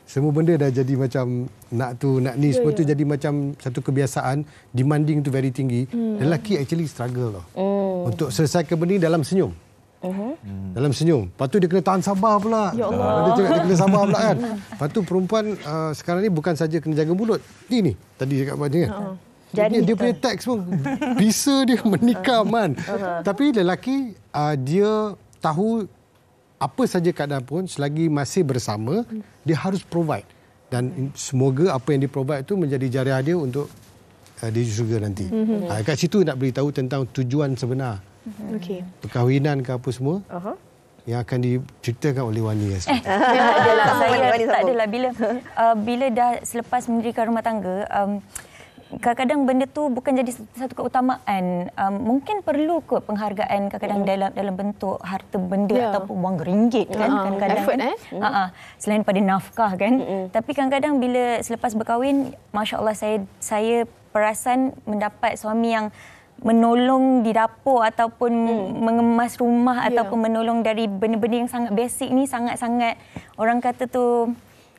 semua benda dah jadi macam nak tu, nak ni, semua tu jadi macam satu kebiasaan, demanding tu very tinggi. Lelaki actually struggle tau. Untuk selesaikan benda ni dalam senyum. Dalam senyum. Lepas tu dia kena tahan sabar pula.
Ya Allah.
Dia cakap dia kena sabar pula kan. Lepas tu perempuan sekarang ni bukan saja kena jaga mulut. Ni tadi cakap macam ni kan. Jadi dia punya teks pun bisa dia menikam kan. Tapi lelaki dia tahu apa saja keadaan pun selagi masih bersama dia harus provide, dan semoga apa yang dia provide itu menjadi jariah dia untuk di syurga nanti. Kat situ nak beritahu tentang tujuan sebenar perkahwinan ke apa semua yang akan diceritakan oleh Wani.
Tak adalah bila dah selepas mendirikan rumah tangga, kadang-kadang benda tu bukan jadi satu keutamaan. Mungkin perlu kot penghargaan kadang-kadang dalam bentuk harta benda ataupun wang ringgit kan, kadang-kadang
effort,
selain pada nafkah kan. Tapi kadang-kadang bila selepas berkahwin, masya-Allah, saya perasan mendapat suami yang menolong di dapur ataupun mengemas rumah ataupun menolong dari benda-benda yang sangat basic ni, sangat-sangat orang kata tu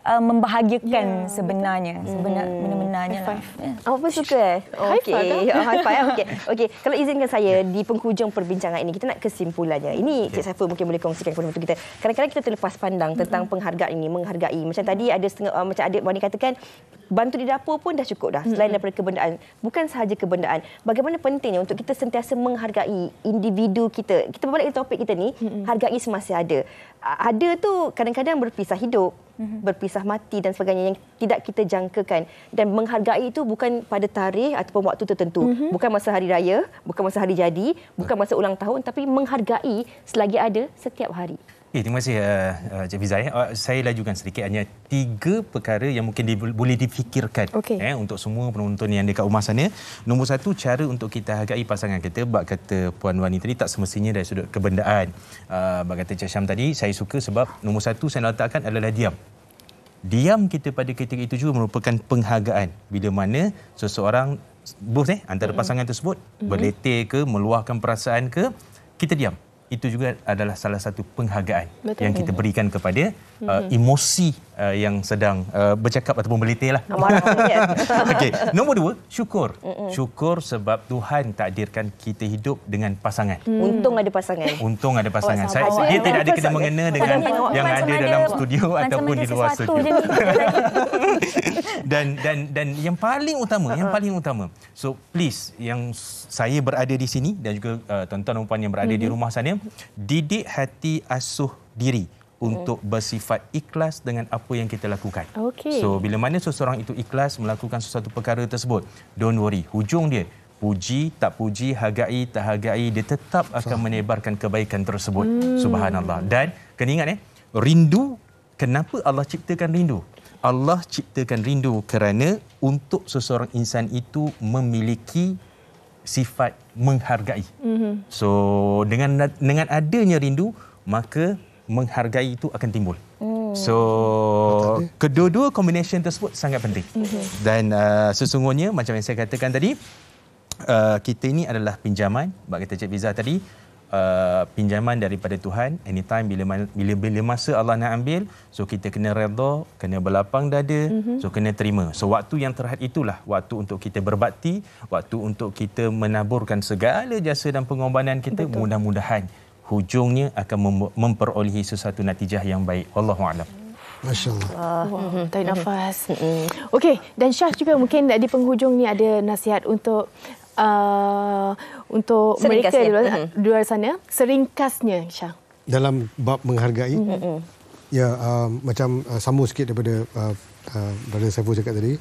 membahagiakan sebenarnya. Benar-benarnya lah.
Apa suka Okey. High five. Okey. Kalau izinkan saya di penghujung perbincangan ini, kita nak kesimpulannya. Ini Cik Saiful mungkin boleh kongsikan kepada kita. Kadang-kadang kita terlepas pandang tentang penghargaan ini, menghargai. Macam tadi ada setengah macam adik Wani katakan, bantu di dapur pun dah cukup dah. Selain daripada kebendaan, bukan sahaja kebendaan. Bagaimana pentingnya untuk kita sentiasa menghargai individu kita. Kita berbalik ke topik kita ni, hargai semasa ada. Ada tu kadang-kadang berpisah hidup, berpisah mati dan sebagainya yang tidak kita jangkakan. Dan menghargai itu bukan pada tarikh ataupun waktu tertentu. Bukan masa hari raya, bukan masa hari jadi, bukan masa ulang tahun, tapi menghargai selagi ada setiap hari.
Terima kasih Cik Fizai. Saya lajukan sedikit, hanya 3 perkara yang mungkin boleh difikirkan untuk semua penonton yang dekat rumah sana. Nombor 1, cara untuk kita hargai pasangan kita. Bak kata Puan Wani tadi, tak semestinya dari sudut kebendaan. Bak kata Cik Syam tadi, saya suka sebab nombor 1 saya letakkan adalah diam. Diam kita pada ketika itu juga merupakan penghargaan. Bila mana seseorang antara pasangan tersebut berletih ke, meluahkan perasaan ke, kita diam. Itu juga adalah salah satu penghargaan yang kita berikan kepada emosi yang sedang bercakap ataupun berletih lah. Okey, nombor 2, syukur. Syukur sebab Tuhan takdirkan kita hidup dengan pasangan.
Untung ada pasangan.
Untung ada pasangan. Dia tidak ada kena mengena dengan yang ada dalam studio ataupun di luar studio. Dan yang paling utama, so please, yang saya berada di sini dan juga tuan-tuan dan puan yang berada di rumah sana, didik hati asuh diri untuk bersifat ikhlas dengan apa yang kita lakukan. So bila mana seseorang itu ikhlas melakukan sesuatu perkara tersebut, don't worry, hujung dia puji tak puji, hargai tak hargai, dia tetap akan menebarkan kebaikan tersebut. Subhanallah. Dan kena ingat rindu, kenapa Allah ciptakan rindu? Allah ciptakan rindu kerana untuk seseorang insan itu memiliki sifat menghargai. So dengan adanya rindu, maka menghargai itu akan timbul. So kedua-dua combination tersebut sangat penting. Dan sesungguhnya macam yang saya katakan tadi, kita ini adalah pinjaman. Bak kata Cik Fiza tadi, pinjaman daripada Tuhan. Anytime bila masa Allah nak ambil, so kita kena redha, kena berlapang dada, so kena terima. So waktu yang terhad itulah waktu untuk kita berbakti, waktu untuk kita menaburkan segala jasa dan pengorbanan kita. Mudah-mudahan hujungnya akan memperolehi sesuatu natijah yang baik. Wallahualam.
Masya-Allah. Tarik nafas. Okey, dan Syah juga mungkin di penghujung ni ada nasihat untuk mereka di luar sana, seringkasnya Syah.
Dalam bab menghargai, macam sambung sikit daripada Brother Saiful cakap tadi.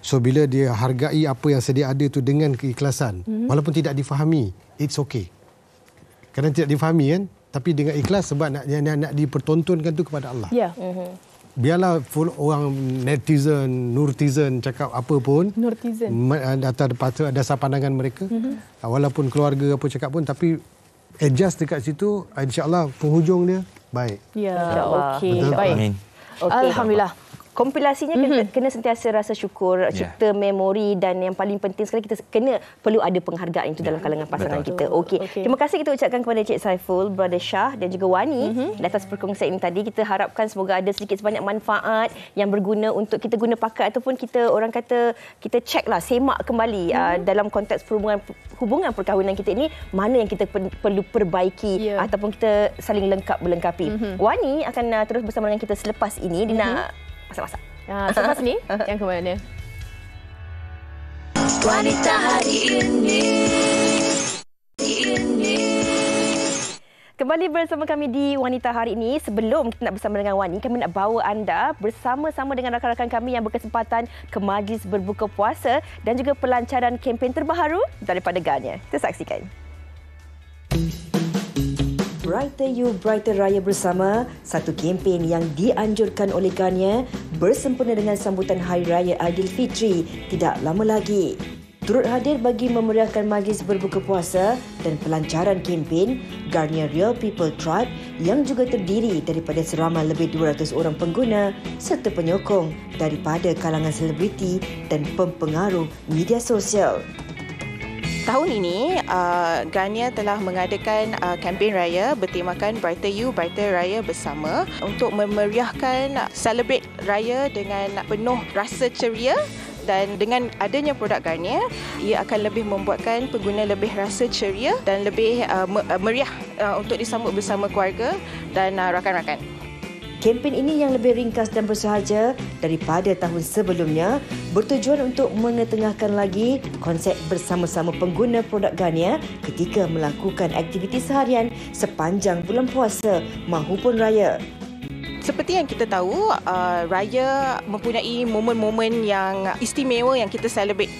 So bila dia hargai apa yang sedia ada tu dengan keikhlasan, walaupun tidak difahami, it's okay. Kerana tidak difahami kan, tapi dengan ikhlas sebab nak dipertontonkan tu kepada Allah.
Ya.
Biarlah orang netizen, nurtizen cakap apa pun, atas dasar pandangan mereka, walaupun keluarga apa cakap pun, tapi adjust dekat situ, insya-Allah penghujung dia baik.
Ya, okey. Baik.
Amin.
Okay.
Alhamdulillah.
Kompilasinya kena sentiasa rasa syukur, cipta memori, dan yang paling penting sekali kita perlu ada penghargaan itu dalam kalangan pasangan kita. Okey. Terima kasih kita ucapkan kepada Cik Saiful, Brother Shah dan juga Wani atas perkongsian ini tadi. Kita harapkan semoga ada sedikit sebanyak manfaat yang berguna untuk kita guna pakai, ataupun kita orang kata kita ceklah, semak kembali dalam konteks hubungan perkahwinan kita ini, mana yang kita perlu perbaiki ataupun kita saling melengkapi. Wani akan terus bersama dengan kita selepas ini. Dia nak masak-masak.
Selepas ni, yang ke mana?
Wanita hari ini.
Kembali bersama kami di Wanita Hari Ini. Sebelum kita nak bersama dengan Wani, kami nak bawa anda bersama-sama dengan rakan-rakan kami yang berkesempatan ke majlis berbuka puasa dan juga pelancaran kempen terbaru daripada Garnier. Kita saksikan. Brighter You, Brighter Raya Bersama, satu kempen yang dianjurkan oleh Garnier bersempena dengan sambutan Hari Raya Aidilfitri tidak lama lagi. Turut hadir bagi memeriahkan majlis berbuka puasa dan pelancaran kempen Garnier Real People Tribe yang juga terdiri daripada seramai lebih 200 orang pengguna serta penyokong daripada kalangan selebriti dan pempengaruh media sosial.
Tahun ini, Garnier telah mengadakan kempen raya bertemakan Brighter You, Brighter Raya Bersama untuk memeriahkan celebrate raya dengan penuh rasa ceria. Dan dengan adanya produk Garnier, ia akan lebih membuatkan pengguna lebih rasa ceria dan lebih meriah untuk disambut bersama keluarga dan rakan-rakan.
Kempen ini yang lebih ringkas dan bersahaja daripada tahun sebelumnya bertujuan untuk mengetengahkan lagi konsep bersama-sama pengguna produk Garnier ketika melakukan aktiviti seharian sepanjang bulan puasa mahupun raya.
Seperti yang kita tahu, raya mempunyai momen-momen yang istimewa yang kita celebrate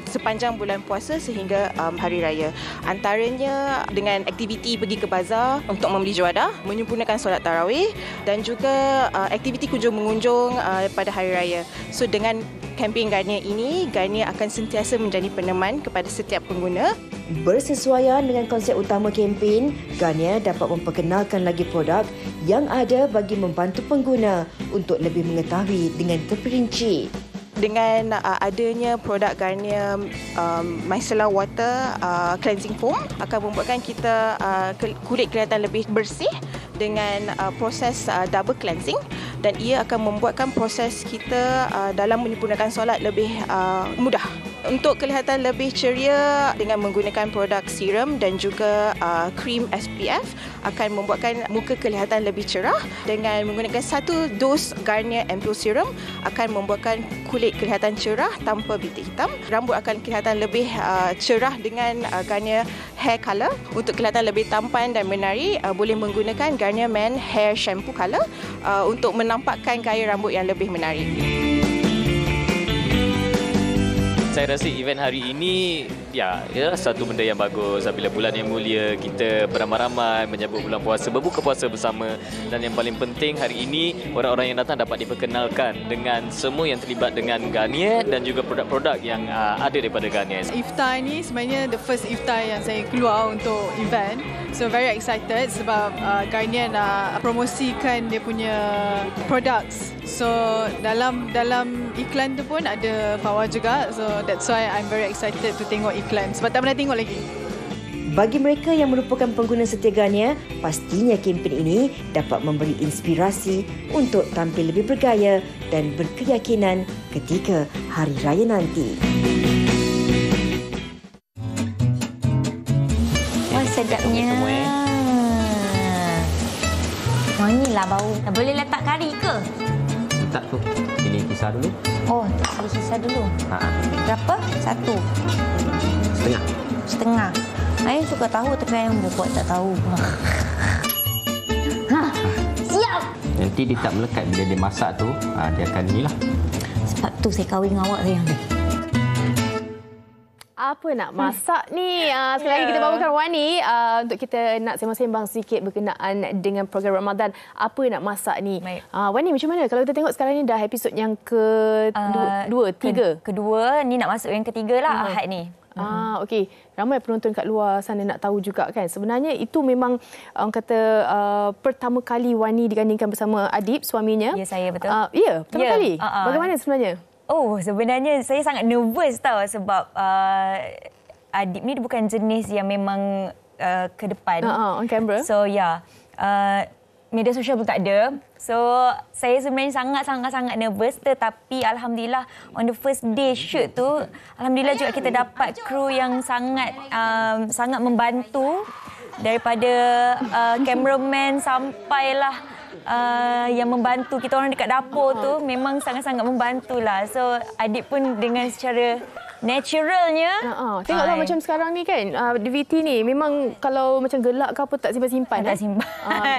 sepanjang bulan puasa sehingga hari raya. Antaranya dengan aktiviti pergi ke bazar untuk membeli juadah, menyempurnakan solat tarawih dan juga aktiviti kunjung-mengunjung pada hari raya. So dengan kempen Garnier ini, Garnier akan sentiasa menjadi peneman kepada setiap pengguna.
Bersesuaian dengan konsep utama kempen, Garnier dapat memperkenalkan lagi produk yang ada bagi membantu pengguna untuk lebih mengetahui dengan terperinci.
Dengan adanya produk Garnier Micellar Water Cleansing Foam akan membuatkan kita kulit kelihatan lebih bersih dengan proses double cleansing, dan ia akan membuatkan proses kita dalam menyempurnakan solat lebih mudah. Untuk kelihatan lebih ceria dengan menggunakan produk serum dan juga krim SPF akan membuatkan muka kelihatan lebih cerah. Dengan menggunakan satu dos Garnier Ampoule Serum akan membuatkan kulit kelihatan cerah tanpa bintik hitam. Rambut akan kelihatan lebih cerah dengan Garnier Hair Color. Untuk kelihatan lebih tampan dan menari, boleh menggunakan Garnier Men Hair Shampoo Color untuk menampakkan gaya rambut yang lebih menarik.
Saya rasa event hari ini ialah satu benda yang bagus. Apabila bulan yang mulia, kita beramai-ramai menyambut bulan puasa, berbuka puasa bersama. Dan yang paling penting hari ini, orang-orang yang datang dapat diperkenalkan dengan semua yang terlibat dengan Garnier dan juga produk-produk yang ada daripada Garnier.
Iftar ni sebenarnya the first iftar yang saya keluar untuk event. So very excited sebab Garnier nak promosikan dia punya products. So dalam iklan tu pun ada Fawaz juga. So that's why I'm very excited to tengok iklan sebab tak pernah tengok lagi.
Bagi mereka yang merupakan pengguna setia Garnier, pastinya kempen ini dapat memberi inspirasi untuk tampil lebih bergaya dan berkeyakinan ketika hari raya nanti.
Wah, sedapnya. Wangilah bau. Boleh letak kari ke?
Tak tu. Pilih kisar dulu.
Oh, pilih kisar dulu. Berapa? Satu. Setengah. Saya suka tahu tapi ayam buat tak tahu. Siap.
Nanti dia tak melekat bila dia masak tu, dia akan ni lah.
Sebab tu saya kahwin dengan awak sayang.
apa nak masak ni? Sekali lagi kita bawakan Wani untuk kita nak sembang-sembang sikit berkenaan dengan program Ramadan. Apa nak masak ni? Wani, macam mana? Kalau kita tengok sekarang ni dah episod yang kedua.
Ni nak masuk yang ketiga lah Ahad ni.
Okey. Ramai penonton kat luar sana nak tahu juga kan. Sebenarnya itu memang orang kata pertama kali Wani digandingkan bersama Adib, suaminya.
Ya, saya betul.
Pertama kali. Bagaimana sebenarnya?
Oh, sebenarnya saya sangat nervous tau sebab Adib ni bukan jenis yang memang ke depan.
On camera.
So, media sosial pun tak ada. So, saya sebenarnya sangat nervous. Tetapi Alhamdulillah, on the first day shoot tu, Alhamdulillah juga kita dapat kru yang sangat membantu. Daripada cameraman sampailah yang membantu kita orang dekat dapur tu, memang sangat-sangat membantulah. So, Adib pun dengan secara naturalnya.
Tengoklah macam sekarang ni kan, DVT ni memang kalau macam gelak ke apa tak simpan.
Tak simpan.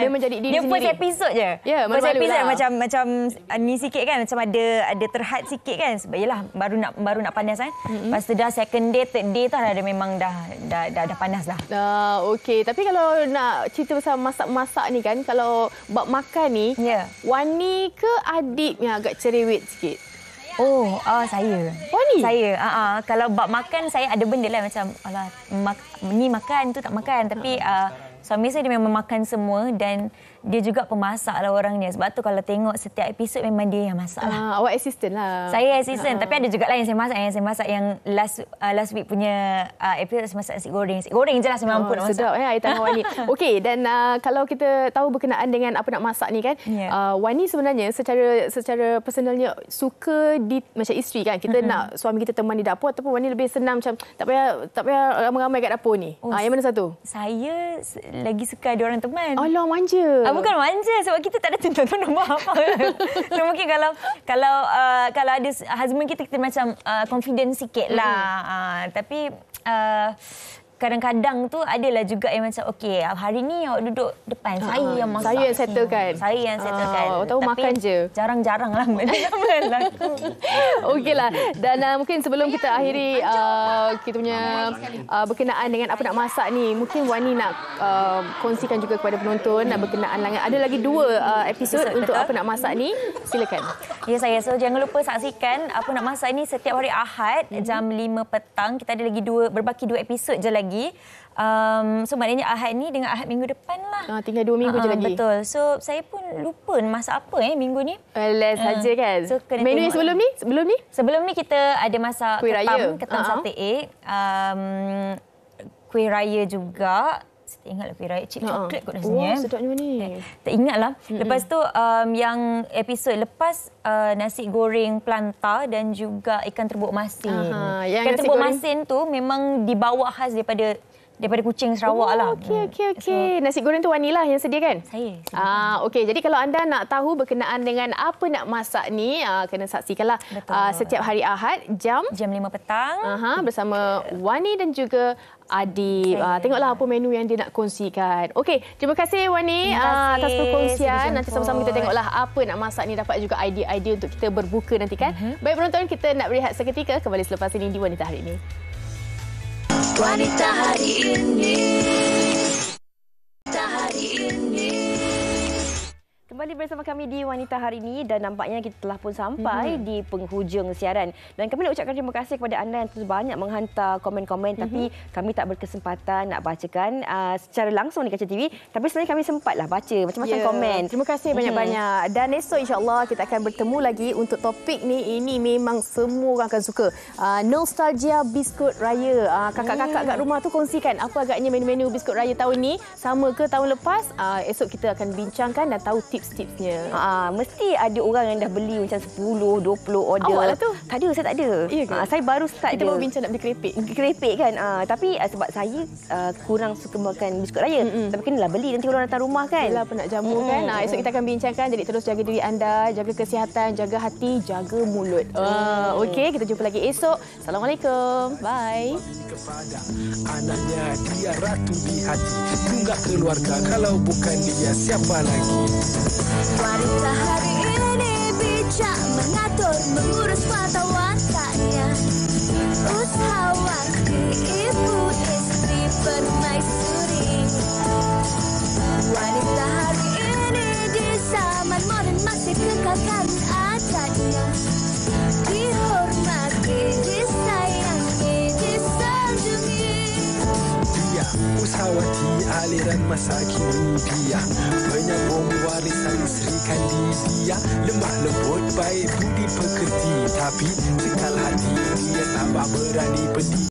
Dia menjadi diri
dia
sendiri.
Dia first episode je.
Ya,
first episode
lah.
macam ni sikit kan, macam ada terhad sikit kan. Sebab yalah baru nak panas kan. Lepas tu dah second day, third day tu dah memang dah panas dah.
Okey, tapi kalau nak cerita pasal masak-masak ni kan, kalau bab makan ni, Wani ke Adib yang agak cerewet sikit?
Saya.
Wani?
Saya. Kalau bab makan, saya ada benda lah macam, alah, ni makan, tu tak makan. Tapi suami saya dia memang makan semua dan dia juga pemasak lah orangnya. Sebab tu kalau tengok setiap episod memang dia yang masak lah.
Awak assistant lah.
Saya assistant. Tapi ada juga lah yang saya masak. Yang saya masak yang last week punya episod saya masak nasi goreng. Nasi goreng je lah saya mampu nak masak.
Sedap air tangan Wani. Okey, dan kalau kita tahu berkenaan dengan apa nak masak ni kan, Wani sebenarnya secara personalnya suka macam isteri kan. Kita nak suami kita teman di dapur ataupun Wani lebih senang macam tak payah ramai-ramai kat dapur ni. Yang mana satu?
Saya lagi suka ada orang teman.
Alah, manja.
Bukan manja sebab kita tak ada tuan-tuan nombor apa. So mungkin kalau ada husband kita macam confident sikit lah. Tapi kadang-kadang tu adalah juga yang macam okey, hari ni awak duduk depan, saya yang masak.
Saya yang settlekan.
Saya yang settlekan.
Tahu
tapi
makan je.
Jarang-jarang lah berlaku.
Okeylah. Dan mungkin sebelum kita akhiri kita punya berkenaan dengan apa nak masak ni, mungkin Wani nak kongsikan juga kepada penonton berkenaan ada lagi 2 episod untuk apa nak masak ni. Silakan.
Ya, saya. So jangan lupa saksikan apa nak masak ni setiap hari Ahad jam 5 petang. Kita ada lagi berbaki 2 episod je lagi. So maknanya Ahad ni dengan Ahad minggu depan lah.
Tinggal 2 minggu je lagi.
Betul. So saya pun lupa masak apa minggu ni.
Less saja kan.
So,
menu sebelum ni?
Sebelum ni kita ada masak ketam sate egg. Kuih raya juga. Saya ingatlah kuih raya chip coklat kot rasanya.
Sedapnya ni.
Tak ingatlah. Lepas tu yang episod lepas nasi goreng planta dan juga ikan terbuk masin. Ikan terbuk masin tu memang dibawa khas daripada Kuching, Sarawak lah.
Okey. Nasi goreng tu Wani lah yang sediakan?
Saya.
Okey. Jadi kalau anda nak tahu berkenaan dengan apa nak masak ni, kena saksikanlah setiap hari Ahad jam
5 petang
bersama Wani dan juga Adib. Tengoklah apa menu yang dia nak kongsikan. Okey, terima kasih Wani atas perkongsian. Nanti sama-sama kita tengoklah apa nak masak ni, dapat juga idea-idea untuk kita berbuka nanti kan. Baik penonton, kita nak berehat seketika, kembali selepas ini di Wanita Hari Ini.
Wanita Hari Ini. Wanita Hari Ini.
Kembali bersama kami di Wanita Hari Ini dan nampaknya kita telah pun sampai di penghujung siaran. Dan kami nak ucapkan terima kasih kepada anda yang terus banyak menghantar komen-komen tapi kami tak berkesempatan nak bacakan secara langsung di Kaca TV. Tapi sebenarnya kami sempatlah baca macam-macam komen.
Terima kasih banyak-banyak. Dan esok insya-Allah kita akan bertemu lagi untuk topik ni. Ini memang semua orang akan suka. Nostalgia biskut raya. Kakak-kakak kat rumah tu kongsikan apa agaknya menu-menu biskut raya tahun ni, sama ke tahun lepas. Esok kita akan bincangkan dan tahu tips-tipsnya.
Mesti ada orang yang dah beli macam 10, 20 order.
Awak lah tu.
Tak ada, saya tak ada. Saya baru start
kita baru bincang nak beli kerepek.
Kerepek kan. Tapi sebab saya kurang suka makan biskut raya. Tapi kenalah beli nanti orang datang rumah kan.
Yalah, penat jamu kan. Esok kita akan bincangkan. Jadi terus jaga diri anda, jaga kesihatan, jaga hati, jaga mulut. Okey, kita jumpa lagi esok. Assalamualaikum. Bye.
Anaknya dia ratu di hati. Tunggak keluarga, kalau bukan dia siapa lagi?
Wanita Hari Ini bijak mengatur, mengurus mata wataknya. Usahawan kekal ada dia. Dihormati, disayangi, disanjungi.
Dia usahawati aliran masa kini. Dia penyambung warisan Sri Kandi. Dia lemah lembut, baik budi pekerti, tapi cekal hati. Dia tabah berani pedih.